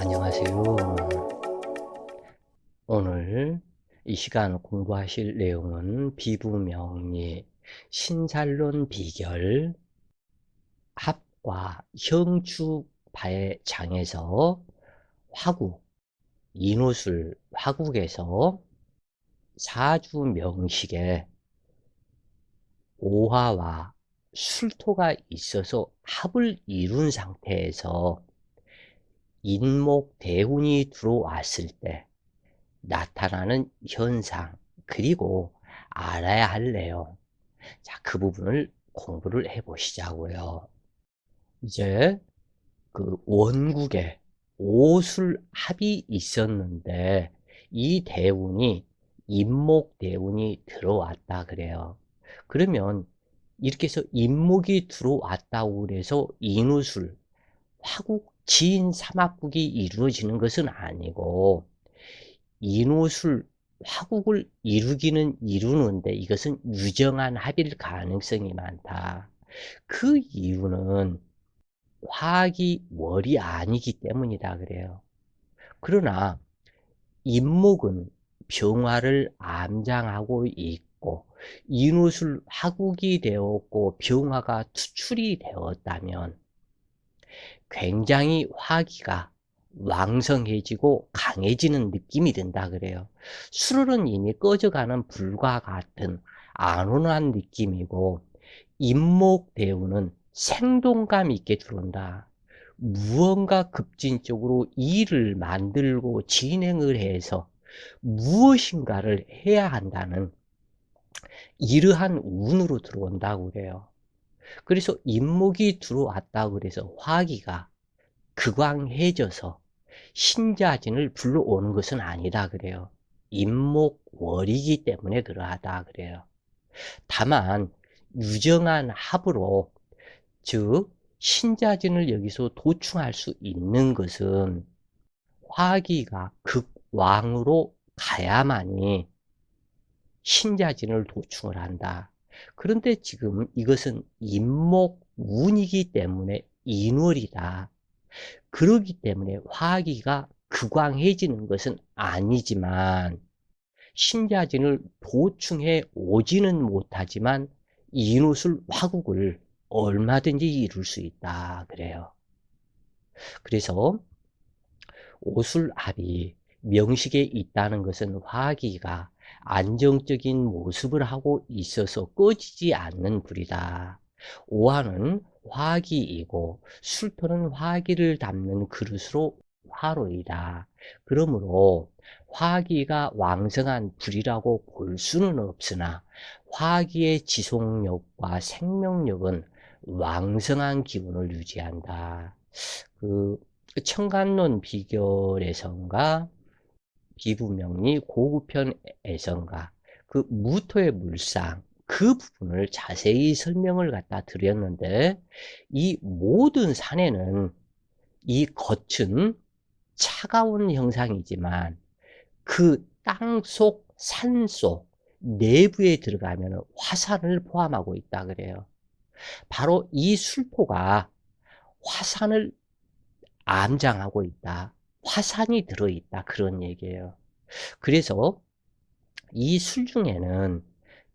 안녕하세요. 오늘 이 시간 공부하실 내용은 비부명리, 신살론 비결, 합과 형주파의 장에서 화국, 인호술 화국에서 사주명식에 오화와 술토가 있어서 합을 이룬 상태에서 인목대운이 들어왔을 때 나타나는 현상, 그리고 알아야 할 내용. 자, 그 부분을 공부를 해 보시자고요. 이제 그 원국에 오술합이 있었는데 이 대운이 인목대운이 들어왔다 그래요. 그러면 이렇게 해서 인목이 들어왔다고 그래서 인후술, 화국, 지인 삼합국이 이루어지는 것은 아니고 인호술 화국을 이루기는 이루는데 이것은 유정한 합일 가능성이 많다. 그 이유는 화학이 월이 아니기 때문이다 그래요. 그러나 인목은 병화를 암장하고 있고 인호술 화국이 되었고 병화가 투출이 되었다면 굉장히 화기가 왕성해지고 강해지는 느낌이 든다 그래요. 술은 이미 꺼져가는 불과 같은 안온한 느낌이고 인목대운은 생동감 있게 들어온다. 무언가 급진적으로 일을 만들고 진행을 해서 무엇인가를 해야 한다는 이러한 운으로 들어온다고 그래요. 그래서 인목이 들어왔다고 그래서 화기가 극왕해져서 신자진을 불러오는 것은 아니다 그래요. 인목월이기 때문에 그러하다 그래요. 다만 유정한 합으로, 즉 신자진을 여기서 도충할 수 있는 것은 화기가 극왕으로 가야만이 신자진을 도충을 한다. 그런데 지금 이것은 인목운이기 때문에 인월이다. 그러기 때문에 화기가 극왕해지는 것은 아니지만 신자진을 도충해 오지는 못하지만 인후술 화국을 얼마든지 이룰 수 있다 그래요. 그래서 오술합이 명식에 있다는 것은 화기가 안정적인 모습을 하고 있어서 꺼지지 않는 불이다. 오화는 화기이고 술토는 화기를 담는 그릇으로 화로이다. 그러므로 화기가 왕성한 불이라고 볼 수는 없으나 화기의 지속력과 생명력은 왕성한 기운을 유지한다. 그 청간론 비결에선가 비부명리 고구편에선가 그 무토의 물상 그 부분을 자세히 설명을 갖다 드렸는데 이 모든 산에는 이 겉은 차가운 형상이지만 그 땅속 산속 내부에 들어가면 화산을 포함하고 있다 그래요. 바로 이 술포가 화산을 암장하고 있다. 화산이 들어있다. 그런 얘기예요. 그래서 이 술 중에는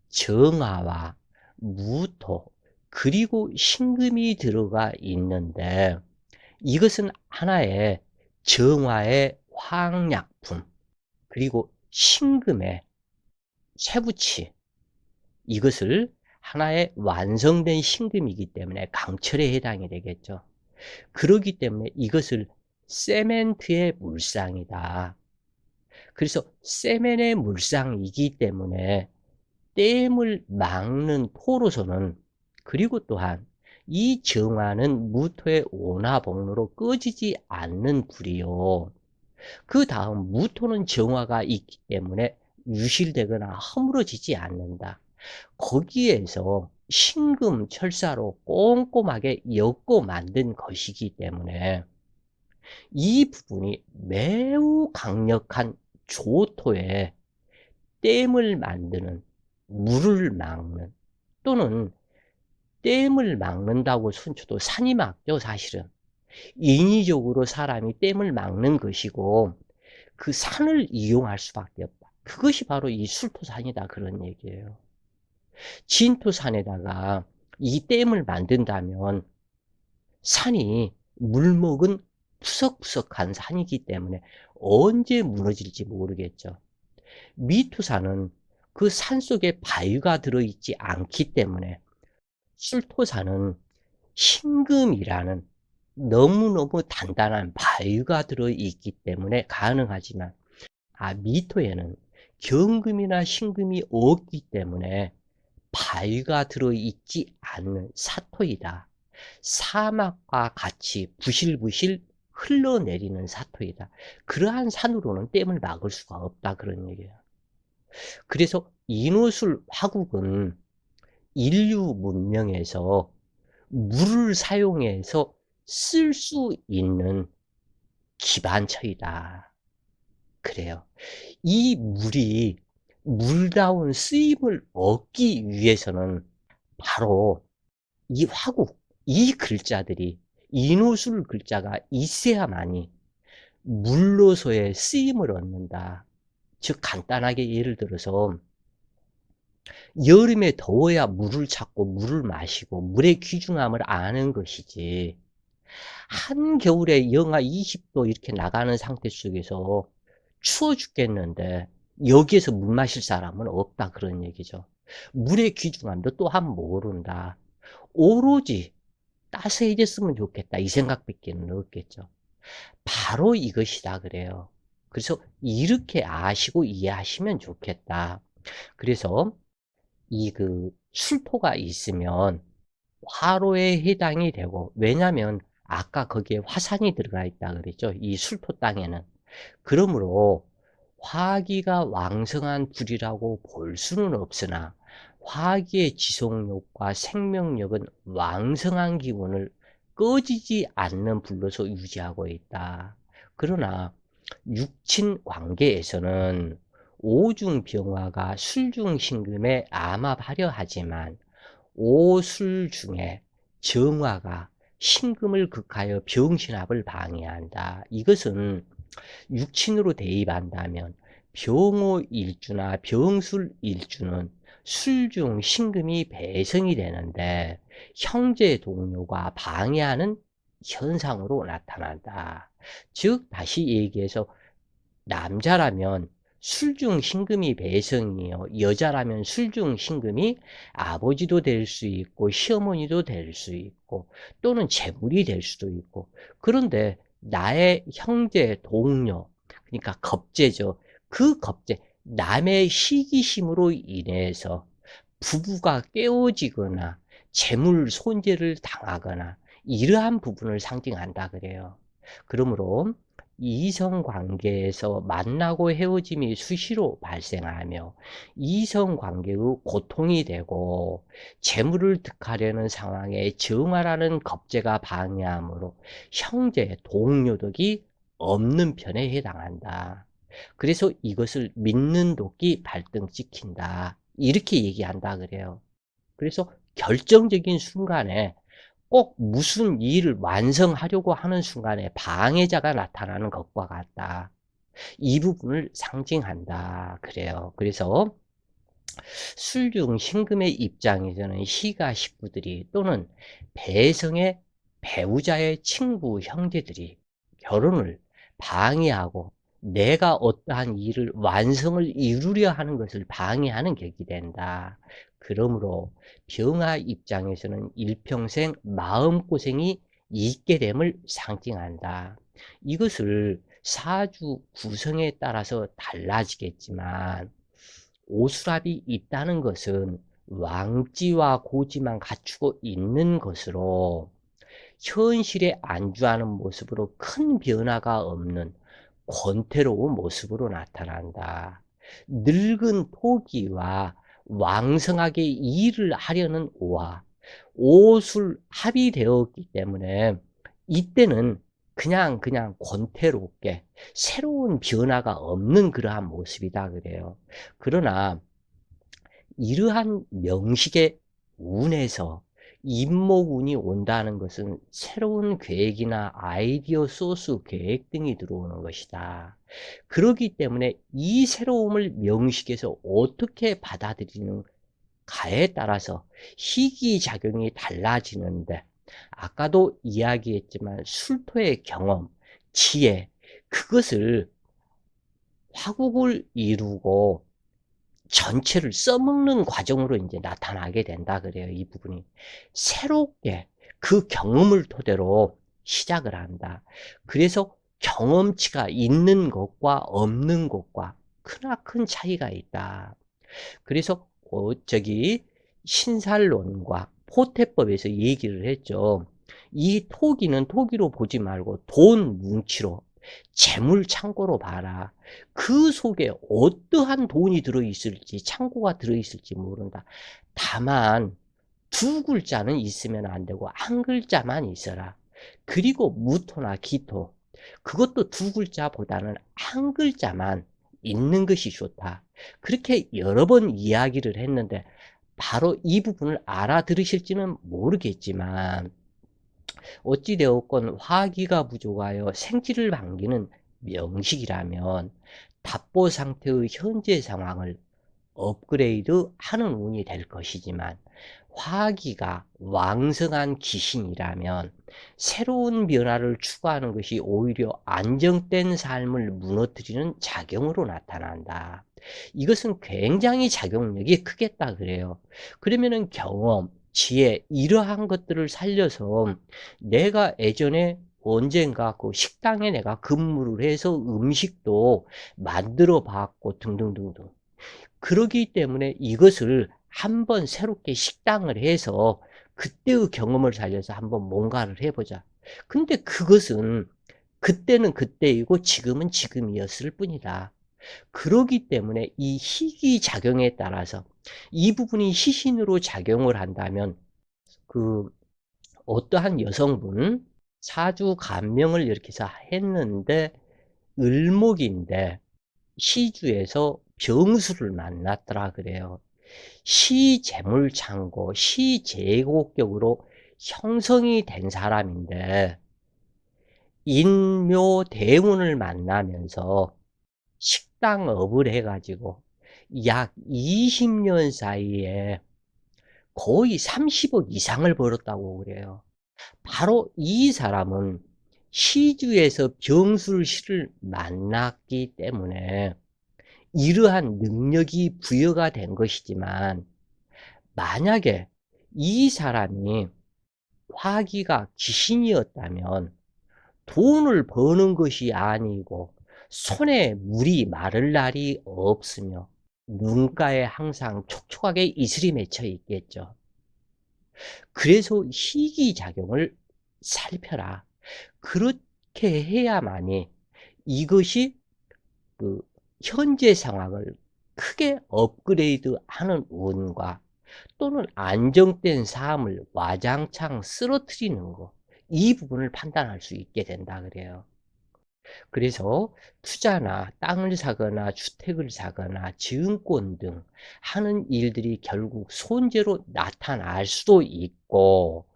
정화와 무토 그리고 신금이 들어가 있는데 이것은 하나의 정화의 화학약품 그리고 신금의 쇠붙이, 이것을 하나의 완성된 신금이기 때문에 강철에 해당이 되겠죠. 그렇기 때문에 이것을 세멘트의 물상이다. 그래서 세멘의 물상이기 때문에 댐을 막는 토로서는, 그리고 또한 이 정화는 무토의 온화복로로 꺼지지 않는 불이요. 그 다음 무토는 정화가 있기 때문에 유실되거나 허물어지지 않는다. 거기에서 신금 철사로 꼼꼼하게 엮고 만든 것이기 때문에 이 부분이 매우 강력한 조토에 댐을 만드는, 물을 막는, 또는 댐을 막는다고 순초도 산이 막죠 사실은. 인위적으로 사람이 댐을 막는 것이고 그 산을 이용할 수밖에 없다. 그것이 바로 이 술토산이다 그런 얘기예요. 진토산에다가 이 댐을 만든다면 산이 물먹은 푸석푸석한 산이기 때문에 언제 무너질지 모르겠죠. 미투산은 그 산속에 바위가 들어있지 않기 때문에 술토산은 흰금이라는 너무너무 단단한 바위가 들어있기 때문에 가능하지만 미토에는 경금이나 흰금이 없기 때문에 바위가 들어있지 않는 사토이다. 사막과 같이 부실부실 흘러내리는 사토이다. 그러한 산으로는 댐을 막을 수가 없다 그런 얘기예요. 그래서 인호술 화국은 인류 문명에서 물을 사용해서 쓸 수 있는 기반처이다. 그래요. 이 물이 물다운 쓰임을 얻기 위해서는 바로 이 화국, 이 글자들이 인호술 글자가 있어야만이 물로서의 쓰임을 얻는다. 즉 간단하게 예를 들어서 여름에 더워야 물을 찾고 물을 마시고 물의 귀중함을 아는 것이지 한겨울에 영하 20도 이렇게 나가는 상태 속에서 추워 죽겠는데 여기에서 물 마실 사람은 없다 그런 얘기죠. 물의 귀중함도 또한 모른다. 오로지 따스해졌으면 좋겠다 이 생각밖에 없겠죠. 바로 이것이다 그래요. 그래서 이렇게 아시고 이해하시면 좋겠다. 그래서 이 술토가 있으면 화로에 해당이 되고, 왜냐면 아까 거기에 화산이 들어가 있다 그랬죠. 이 술토 땅에는. 그러므로 화기가 왕성한 불이라고 볼 수는 없으나 화기의 지속력과 생명력은 왕성한 기운을 꺼지지 않는 불로서 유지하고 있다. 그러나 육친 관계에서는 오중병화가 술중신금에 암합하려 하지만 오술 중에 정화가 신금을 극하여 병신합을 방해한다. 이것은 육친으로 대입한다면 병오일주나 병술일주는 술중 신금이 배성이 되는데 형제 동료가 방해하는 현상으로 나타난다. 즉 다시 얘기해서 남자라면 술중 신금이 배성이요. 여자라면 술중 신금이 아버지도 될 수 있고 시어머니도 될 수 있고 또는 재물이 될 수도 있고, 그런데 나의 형제, 동료, 그러니까 겁재죠. 그 겁재, 남의 시기심으로 인해서 부부가 깨어지거나 재물 손재를 당하거나 이러한 부분을 상징한다 그래요. 그러므로 이성관계에서 만나고 헤어짐이 수시로 발생하며 이성관계의 고통이 되고 재물을 득하려는 상황에 정화라는 겁재가 방해하므로 형제, 동료덕이 없는 편에 해당한다. 그래서 이것을 믿는 독이 발등찍힌다. 이렇게 얘기한다 그래요. 그래서 결정적인 순간에 꼭 무슨 일을 완성하려고 하는 순간에 방해자가 나타나는 것과 같다. 이 부분을 상징한다 그래요. 그래서 술중 신금의 입장에서는 시가 식구들이 또는 배성의 배우자의 친구 형제들이 결혼을 방해하고 내가 어떠한 일을 완성을 이루려 하는 것을 방해하는 격이 된다. 그러므로 병화 입장에서는 일평생 마음고생이 있게 됨을 상징한다. 이것을 사주 구성에 따라서 달라지겠지만 오수랍이 있다는 것은 왕지와 고지만 갖추고 있는 것으로 현실에 안주하는 모습으로 큰 변화가 없는 권태로운 모습으로 나타난다. 늙은 토기와 왕성하게 일을 하려는 오화, 오술 합이 되었기 때문에 이때는 그냥 권태롭게 새로운 변화가 없는 그러한 모습이다 그래요. 그러나 이러한 명식의 운에서 임목운이 온다는 것은 새로운 계획이나 아이디어 소스 계획 등이 들어오는 것이다. 그렇기 때문에 이 새로움을 명식에서 어떻게 받아들이는가에 따라서 희귀작용이 달라지는데, 아까도 이야기했지만 술토의 경험, 지혜, 그것을 화국을 이루고 전체를 써먹는 과정으로 이제 나타나게 된다 그래요. 이 부분이 새롭게 그 경험을 토대로 시작을 한다. 그래서 경험치가 있는 것과 없는 것과 크나큰 차이가 있다. 그래서 저기 신살론과 포태법에서 얘기를 했죠. 이 토기는 토기로 보지 말고 돈 뭉치로, 재물 창고로 봐라. 그 속에 어떠한 돈이 들어있을지, 창고가 들어있을지 모른다. 다만 두 글자는 있으면 안 되고 한 글자만 있어라. 그리고 무토나 기토, 그것도 두 글자보다는 한 글자만 있는 것이 좋다. 그렇게 여러 번 이야기를 했는데 바로 이 부분을 알아들으실지는 모르겠지만, 어찌되었건 화기가 부족하여 생기를 반기는 명식이라면 답보 상태의 현재 상황을 업그레이드 하는 운이 될 것이지만, 화기가 왕성한 기신이라면 새로운 변화를 추구하는 것이 오히려 안정된 삶을 무너뜨리는 작용으로 나타난다. 이것은 굉장히 작용력이 크겠다 그래요. 그러면은 경험, 지혜, 이러한 것들을 살려서 내가 예전에 언젠가 그 식당에 내가 근무를 해서 음식도 만들어 봤고 등등등등. 그러기 때문에 이것을 한번 새롭게 식당을 해서 그때의 경험을 살려서 한번 뭔가를 해보자. 근데 그것은 그때는 그때이고 지금은 지금이었을 뿐이다. 그러기 때문에 이 희귀작용에 따라서 이 부분이 시신으로 작용을 한다면, 그 어떠한 여성분 사주 감명을 이렇게 해서 했는데 을목인데 시주에서 병수를 만났더라 그래요. 시재물창고, 시제고격으로 형성이 된 사람인데 인묘대운을 만나면서 식당업을 해가지고 약 20년 사이에 거의 30억 이상을 벌었다고 그래요. 바로 이 사람은 시주에서 병술씨를 만났기 때문에 이러한 능력이 부여가 된 것이지만, 만약에 이 사람이 화기가 귀신이었다면 돈을 버는 것이 아니고 손에 물이 마를 날이 없으며 눈가에 항상 촉촉하게 이슬이 맺혀 있겠죠. 그래서 희귀작용을 살펴라. 그렇게 해야만이 이것이 그 현재 상황을 크게 업그레이드하는 운과, 또는 안정된 삶을 와장창 쓰러뜨리는 거, 이 부분을 판단할 수 있게 된다 그래요. 그래서 투자나 땅을 사거나 주택을 사거나 증권 등 하는 일들이 결국 손재로 나타날 수도 있고,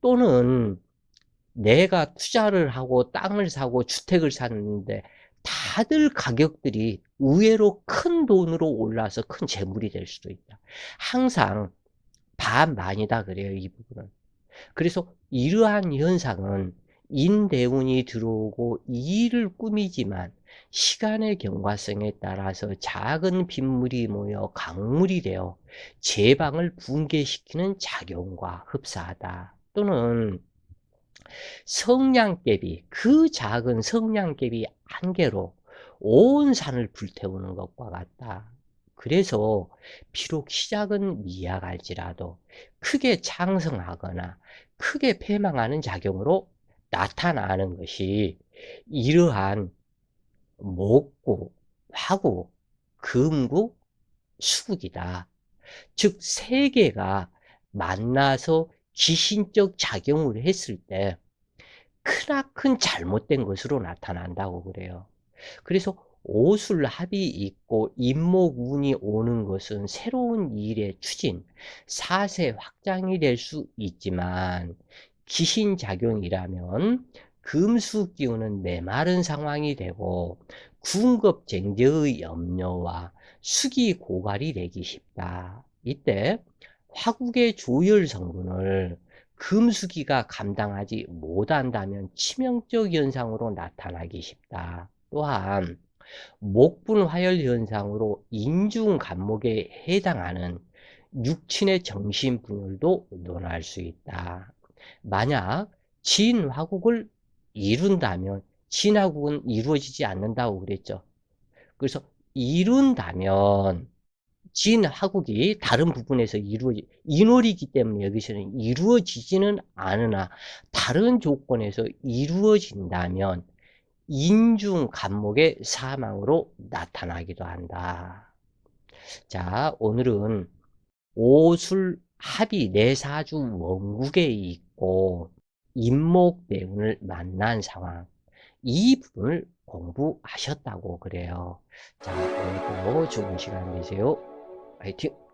또는 내가 투자를 하고 땅을 사고 주택을 샀는데 다들 가격들이 의외로 큰 돈으로 올라서 큰 재물이 될 수도 있다. 항상 반반이다 그래요, 이 부분은. 그래서 이러한 현상은 인대운이 들어오고 일을 꾸미지만 시간의 경과성에 따라서 작은 빗물이 모여 강물이 되어 제방을 붕괴시키는 작용과 흡사하다. 또는 성냥개비, 그 작은 성냥개비 한 개로 온 산을 불태우는 것과 같다. 그래서 비록 시작은 미약할지라도 크게 창성하거나 크게 패망하는 작용으로 나타나는 것이 이러한 목구, 화구, 금구, 수국이다. 즉, 세 개가 만나서 기신적 작용을 했을 때 크나큰 잘못된 것으로 나타난다고 그래요. 그래서 오술합이 있고 임목운이 오는 것은 새로운 일의 추진, 사세 확장이 될 수 있지만 기신작용이라면 금수기운은 메마른 상황이 되고 군급쟁제의 염려와 수기고갈이 되기 쉽다. 이때 화국의 조열 성분을 금수기가 감당하지 못한다면 치명적 현상으로 나타나기 쉽다. 또한 목분화열 현상으로 인중간목에 해당하는 육친의 정신분열도 논할 수 있다. 만약 진화국을 이룬다면 진화국은 이루어지지 않는다고 그랬죠. 그래서 이룬다면 진화국이 다른 부분에서 인월이기 때문에 여기서는 이루어지지는 않으나 다른 조건에서 이루어진다면 인중 간목의 사망으로 나타나기도 한다. 자, 오늘은 오술 합이 내사주 원국에 있고 임목대운을 만난 상황, 이 부분을 공부하셨다고 그래요. 자, 오늘도 좋은 시간 되세요. 화이팅!